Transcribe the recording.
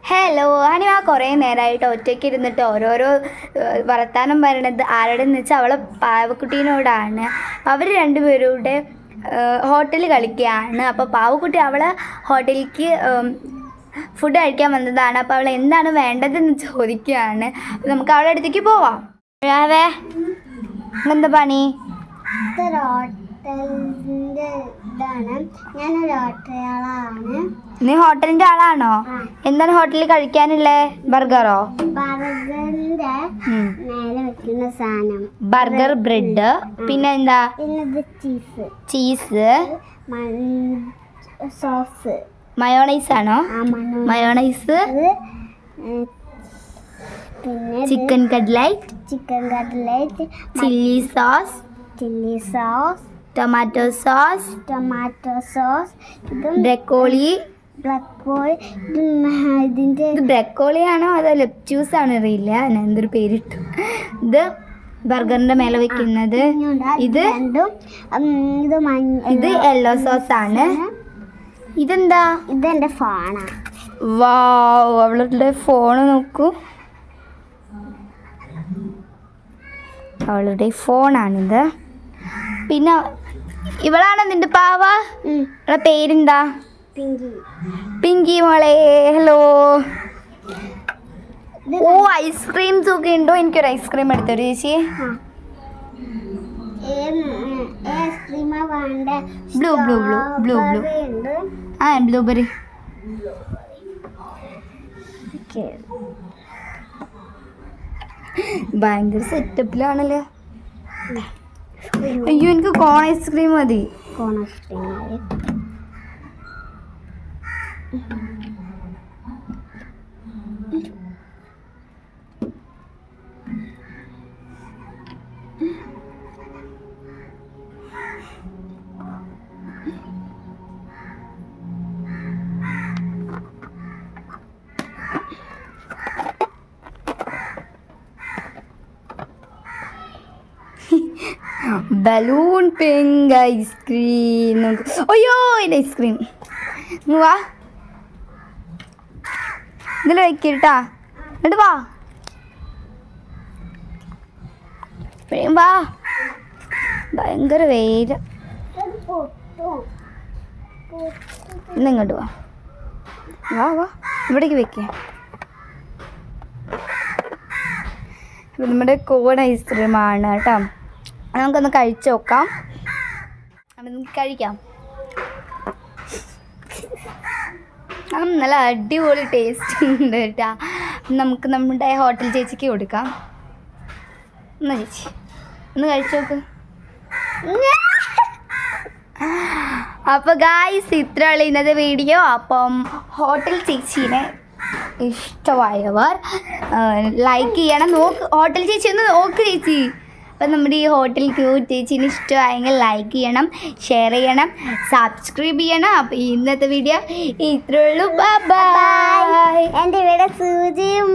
Hello ഹണിമ കുറേ നേരമായിട്ട് ഒറ്റയ്ക്ക് ഇരുന്നിട്ട് ഓരോരോ വർത്താനം പറയണത് ആരോടെന്ന് വെച്ചാൽ അവളെ പാവക്കുട്ടീനോടാണ്. അവർ രണ്ടുപേരുടെ ഹോട്ടലിൽ കളിക്കുകയാണ്. അപ്പോൾ പാവക്കുട്ടി അവളെ ഹോട്ടലിലേക്ക് ഫുഡ് കഴിക്കാൻ വന്നതാണ്. അപ്പോൾ അവൾ എന്താണ് വേണ്ടതെന്ന് ചോദിക്കുകയാണ്. നമുക്ക് അവളുടെ അടുത്തേക്ക് പോവാം. എന്താ പണി? നീ ഹോട്ടലിന്റെ ആളാണോ? എന്താണ് ഹോട്ടലിൽ കഴിക്കാനുള്ളേ? ബർഗറോ? ബർഗർ, ബ്രെഡ്, പിന്നെ എന്താ? ചീസ്, സോസ്, മയോണൈസ് ആണോ? Mayonnaise, chicken cutlet, chilli sauce, tomato sauce, broccoli. ഇത് ബ്രക്കോളി ആണോ അതോ ലെപ്റ്റ്യൂസ് ആണോ അറിയില്ല, ഞാൻ എന്തൊരു പേരിട്ടു. ഇത് ബർഗറിന്റെ മേലെ വെക്കുന്നത്. ഇത് യെല്ലോ സോസ് ആണ്. ഇതെന്താ? ഇതെന്റെ ഫോണാ. വാവ്, അവളുടെ ഫോണ് നോക്കൂ. അവളുടെ ഫോണാണിത്. പിന്നെ ഇവളാണ് നിന്റെ പാവ. അവളുടെ പേരെന്താ? പിങ്കി മോളെ. ഹലോ. ഓ, ഐസ്ക്രീംസ് ഒക്കെ ഉണ്ടോ? എനിക്കൊരു ഐസ്ക്രീം എടുത്തോ ചേച്ചി. Blue blue blue blue blue ആ ബ്ലൂബെറി. ഭയങ്കര സെറ്റപ്പിലാണല്ലേ. അയ്യോ, എനിക്ക് കോൺ ഐസ്ക്രീം മതി. Balloon pink ice cream. അയ്യോ, ഇത് ഐസ്ക്രീം. വാ, ഇതിൽ വയ്ക്കട്ടാ. എന്നിട്ട് വാ വാ. ഭയങ്കര വെയില്. ഇന്നിങ്ങോട്ട് വാ. വാ വാ, ഇവിടേക്ക് വെക്കേ. നമ്മുടെ കോൺ ഐസ്ക്രീമാണ് കേട്ടോ. നമുക്കൊന്ന് കഴിച്ചു നോക്കാം. നമുക്ക് കഴിക്കാം. നല്ല അടിപൊളി ടേസ്റ്റ് ഉണ്ട് കേട്ടോ. നമുക്ക് നമ്മുടെ ഹോട്ടൽ ചേച്ചിക്ക് കൊടുക്കാം. എന്നാ ചേച്ചി ഒന്ന് കഴിച്ചു നോക്ക്. അപ്പോൾ ഗായ്സ്, ഇത്രയുള്ള ഇന്നത്തെ വീഡിയോ. അപ്പം ഹോട്ടൽ ചേച്ചീനെ ഇഷ്ടമായവർ ലൈക്ക് ചെയ്യണം. ഹോട്ടൽ ചേച്ചി ഒന്ന് നോക്ക് ചേച്ചി. അപ്പം നമ്മുടെ ഈ ഹോട്ടൽ ക്യൂട്ട് ചേച്ചീന് ഇഷ്ടമായെങ്കിൽ ലൈക്ക് ചെയ്യണം, ഷെയർ ചെയ്യണം, സബ്സ്ക്രൈബ് ചെയ്യണം. അപ്പോൾ ഇന്നത്തെ വീഡിയോ ഇത്രയുള്ളൂ. ബൈ. എൻ്റെ ഇവിടെ സൂചിയും